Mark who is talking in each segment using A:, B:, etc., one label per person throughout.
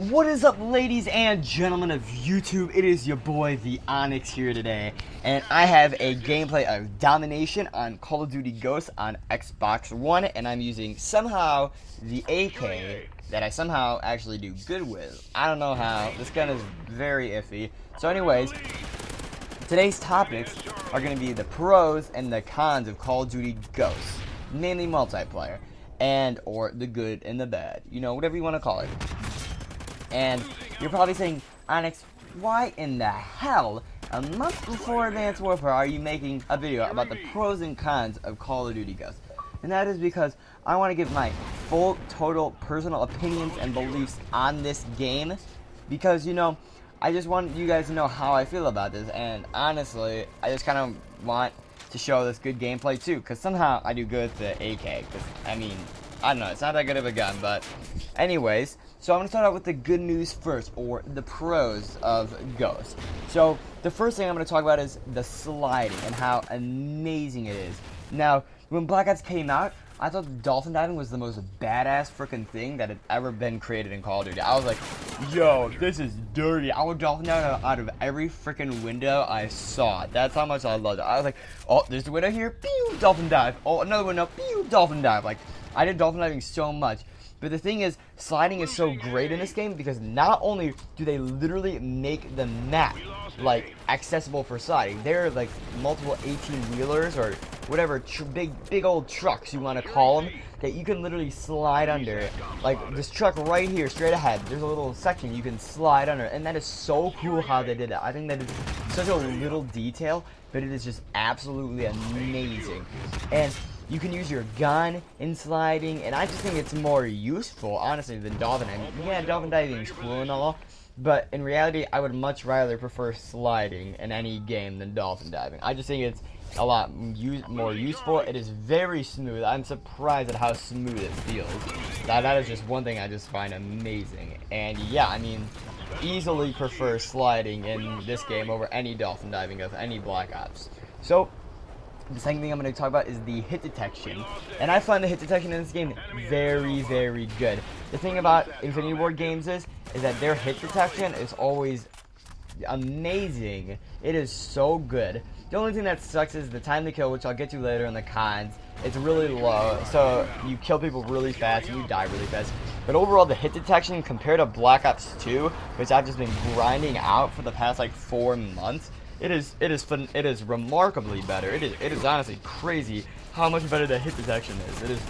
A: What is up, ladies and gentlemen of YouTube? It is your boy, the Onyx, here today, and I have a gameplay of Domination on Call of Duty Ghosts on Xbox One, and I'm using somehow the AK that I somehow actually do good with. I don't know how. This gun is very iffy. So anyways, today's topics are going to be the pros and the cons of Call of Duty Ghosts, mainly multiplayer, and or the good and the bad, you know, whatever you want to call it. And you're probably saying, Onyx, why in the hell, a month before Advanced Warfare, are you making a video about the pros and cons of Call of Duty Ghosts? And that is because I want to give my full, total, personal opinions and beliefs on this game. Because, you know, I just want you guys to know how I feel about this. And honestly, I just kind of want to show this good gameplay too. Because somehow I do good with the AK. Because, I mean, I don't know, it's not that good of a gun. But anyways, so I'm going to start out with the good news first, or the pros of Ghost. So the first thing I'm going to talk about is the sliding and how amazing it is. Now, when Black Ops came out, I thought dolphin diving was the most badass freaking thing that had ever been created in Call of Duty. I was like, yo, this is dirty. I would dolphin dive out of every freaking window I saw. That's how much I loved it. I was like, oh, there's a window here, pew, dolphin dive. Oh, another window, pew, dolphin dive. Like, I did dolphin diving so much. But the thing is, sliding is so great in this game because not only do they literally make the map like accessible for sliding, there are like multiple 18-wheelers or whatever big old trucks you want to call them that you can literally slide under. Like this truck right here, straight ahead, there's a little section you can slide under, and that is so cool how they did it. I think that is such a little detail, but it is just absolutely amazing. And you can use your gun in sliding, and I just think it's more useful, honestly, than dolphin diving. Yeah, dolphin diving is cool and all, but in reality, I would much rather prefer sliding in any game than dolphin diving. I just think it's a lot more useful. It is very smooth. I'm surprised at how smooth it feels. That is just one thing I just find amazing. And yeah, I mean, easily prefer sliding in this game over any dolphin diving of any Black Ops. So the second thing I'm going to talk about is the hit detection. And I find the hit detection in this game very, very good. The thing about Infinity Ward games is that their hit detection is always amazing. It is so good. The only thing that sucks is the time to kill, which I'll get to later in the cons. It's really low, so you kill people really fast and you die really fast. But overall, the hit detection compared to Black Ops 2, which I've just been grinding out for the past like 4 months, it is remarkably better. It is honestly crazy how much better the hit detection is. It is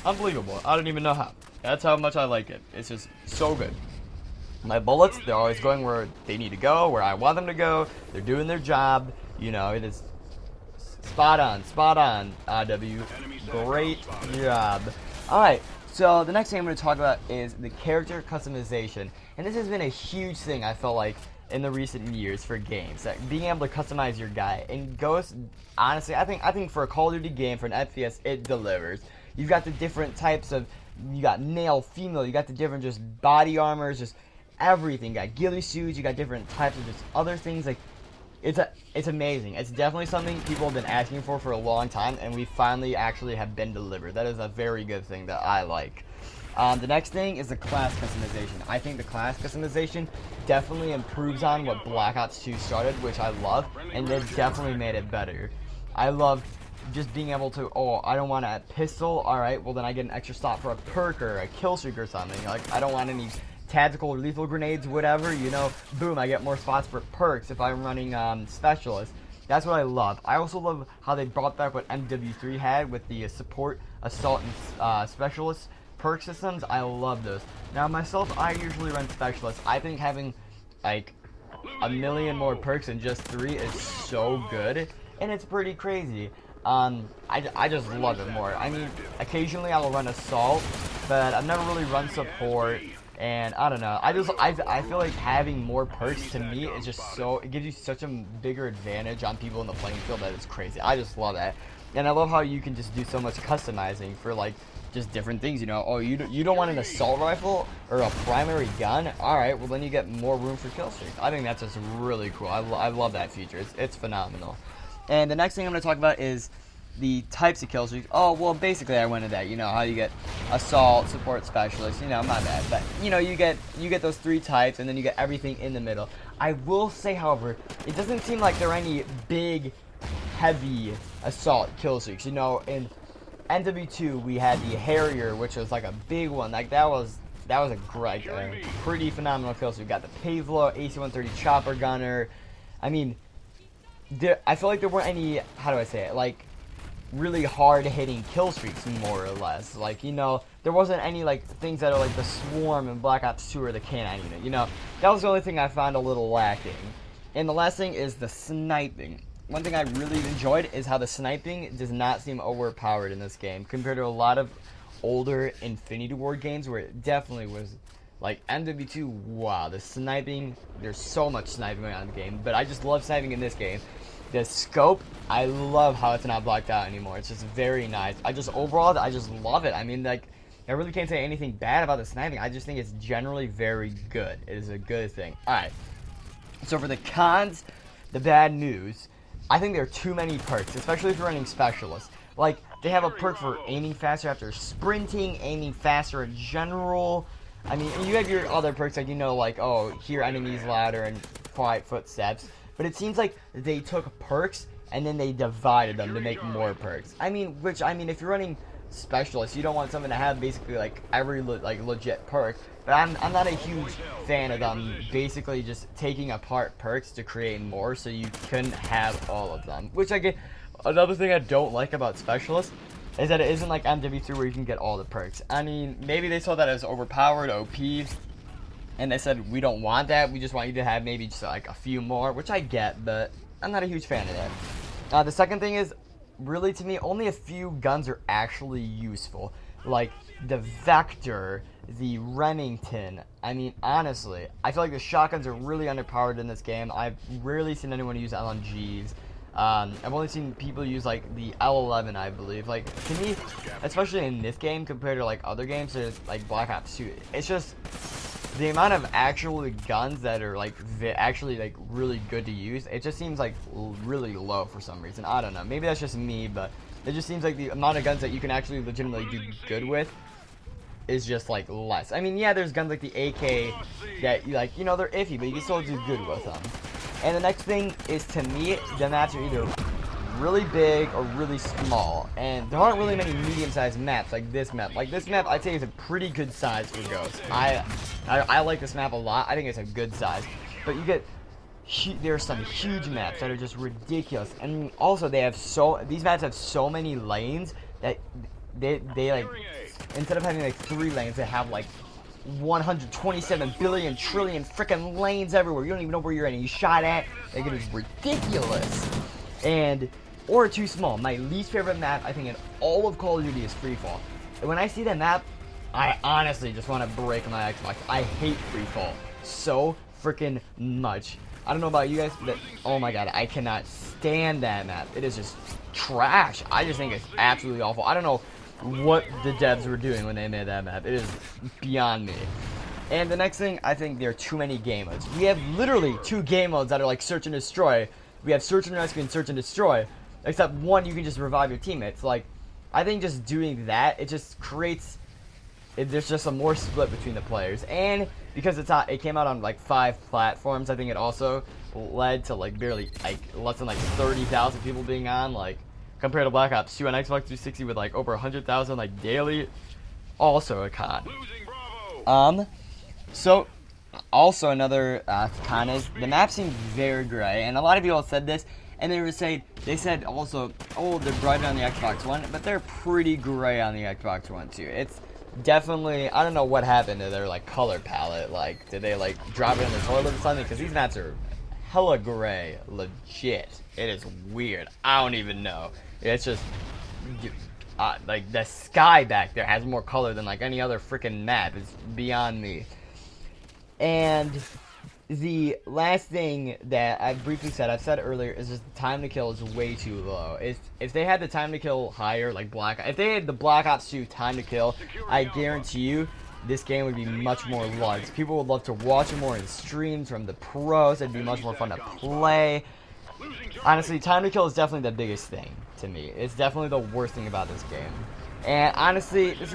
A: unbelievable. I don't even know how. That's how much I like it. It's just so good. My bullets, they're always going where they need to go, where I want them to go. They're doing their job. You know, it is spot on, W. Great job. Alright, so the next thing I'm going to talk about is the character customization. And this has been a huge thing, I feel like, in the recent years for games, that being able to customize your guy. And Ghost, honestly, I think for a Call of Duty game, for an FPS, it delivers. You've got the different types of, you got male, female, you got the different just body armors, just everything. You got ghillie suits, you got different types of just other things. Like, it's amazing. It's definitely something people have been asking for a long time, and we finally actually have been delivered. That is a very good thing that I like. The next thing is the class customization. I think the class customization definitely improves on what Black Ops 2 started, which I love, and they've definitely made it better. I love just being able to, oh, I don't want a pistol, alright, well then I get an extra slot for a perk or a kill streak or something. Like, I don't want any tactical or lethal grenades, whatever, you know, boom, I get more spots for perks if I'm running specialist. That's what I love. I also love how they brought back what MW3 had with the support, assault, and specialist perk systems. I love those. Now myself, I usually run specialist. I think having like a million more perks than just 3 is so good, and it's pretty crazy. I just love it more. I mean, occasionally I'll run assault, but I've never really run support. And I don't know, I feel like having more perks to me is just so, it gives you such a bigger advantage on people in the playing field that it's crazy. I just love that. And I love how you can just do so much customizing for like just different things, you know. Oh, you don't want an assault rifle or a primary gun? Alright, well then you get more room for kill streaks. I think that's just really cool. I love that feature. It's phenomenal. And the next thing I'm going to talk about is the types of kill streaks. Oh, well, basically I went into that. You know how you get assault, support, specialist. You know, my bad. But you know, you get those 3 types, and then you get everything in the middle. I will say, however, it doesn't seem like there are any big, heavy assault kill streaks. You know, in NW2 we had the Harrier, which was like a big one. Like that was a great, pretty phenomenal kill streak. We got the Pavlo, AC-130 chopper gunner. I mean, I feel like there weren't any, how do I say it, like, really hard-hitting kill streaks, more or less. Like, you know, there wasn't any, like, things that are like the Swarm and Black Ops 2 or the K9 unit. You know, that was the only thing I found a little lacking. And the last thing is the sniping. One thing I really enjoyed is how the sniping does not seem overpowered in this game, compared to a lot of older Infinity Ward games where it definitely was. Like, MW2, wow, the sniping, there's so much sniping going on in the game, but I just love sniping in this game. The scope, I love how it's not blocked out anymore. It's just very nice. Overall, I just love it. I mean, like, I really can't say anything bad about the sniping. I just think it's generally very good. It is a good thing. Alright, so for the cons, the bad news, I think there are too many perks, especially if you're running specialists. Like, they have a perk for aiming faster after sprinting, aiming faster in general. I mean, you have your other perks, like, you know, like, oh, hear enemies louder and quiet footsteps. But it seems like they took perks and then they divided them to make more perks. I mean, if you're running specialists, you don't want someone to have basically, like, every, legit perk. But I'm not a huge fan of them basically just taking apart perks to create more so you couldn't have all of them. Which I get. Another thing I don't like about specialists is that it isn't like MW3 where you can get all the perks. I mean, maybe they saw that as overpowered, OP, and they said, we don't want that, we just want you to have maybe just like a few more, which I get, but I'm not a huge fan of that. The second thing is, really to me, only a few guns are actually useful. Like, the Vector, the Remington. I mean, honestly, I feel like the shotguns are really underpowered in this game. I've rarely seen anyone use LMGs. I've only seen people use, like, the L11, I believe. Like, to me, especially in this game, compared to, like, other games, there's, like, Black Ops 2, it's just the amount of actual guns that are, like, actually, like, really good to use, it just seems, like, really low for some reason. I don't know. Maybe that's just me, but it just seems like the amount of guns that you can actually legitimately do good with is just, like, less. I mean, yeah, there's guns like the AK that, like, you know, they're iffy, but you can still do good with them. And the next thing is, to me, the maps are either really big or really small. And there aren't really many medium-sized maps like this map. Like, this map, I'd say, is a pretty good size for Ghost. I like this map a lot. I think it's a good size. But you get, there are some huge maps that are just ridiculous. And also, these maps have so many lanes that they like, instead of having, like, 3 lanes, they have, like, 127 billion trillion freaking lanes everywhere. You don't even know where you're at and you shot at. Like, it is ridiculous. Or too small. My least favorite map, I think, in all of Call of Duty is Freefall. And when I see that map, I honestly just want to break my Xbox. I hate Freefall so freaking much. I don't know about you guys, but oh my god, I cannot stand that map. It is just trash. I just think it's absolutely awful. I don't know what the devs were doing when they made that map. It is beyond me. And the next thing, I think there are too many game modes. We have literally 2 game modes that are like search and destroy. We have search and rescue and search and destroy. Except one, you can just revive your teammates. Like, I think just doing that, it just creates, there's just a more split between the players. And because it came out on like 5 platforms, I think it also led to like barely, like, less than like 30,000 people being on, like, compared to Black Ops 2 on Xbox 360 with like over 100,000 like daily. Also a con. So also another con is the map seems very gray, and a lot of people have said this, and they said also, oh, they're brighter on the Xbox One, but they're pretty gray on the Xbox One too. It's definitely, I don't know what happened to their like color palette. Like, did they like drop it in the toilet or something? Because these maps are hella gray, legit. It is weird. I don't even know. It's just like the sky back there has more color than like any other freaking map. It's beyond me. And the last thing that I've briefly said, I've said earlier, is just the time to kill is way too low. If they had the time to kill higher, like if they had the Black Ops 2 time to kill, I guarantee you this game would be much more loved. People would love to watch it more in streams from the pros. It'd be much more fun to play. Honestly, time to kill is definitely the biggest thing to me. It's definitely the worst thing about this game. And honestly, this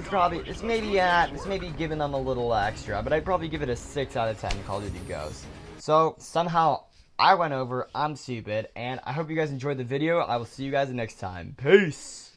A: may be giving them a little extra, but I'd probably give it a 6 out of 10 Call of Duty Ghosts. So somehow I went over, I'm stupid, and I hope you guys enjoyed the video. I will see you guys next time. Peace!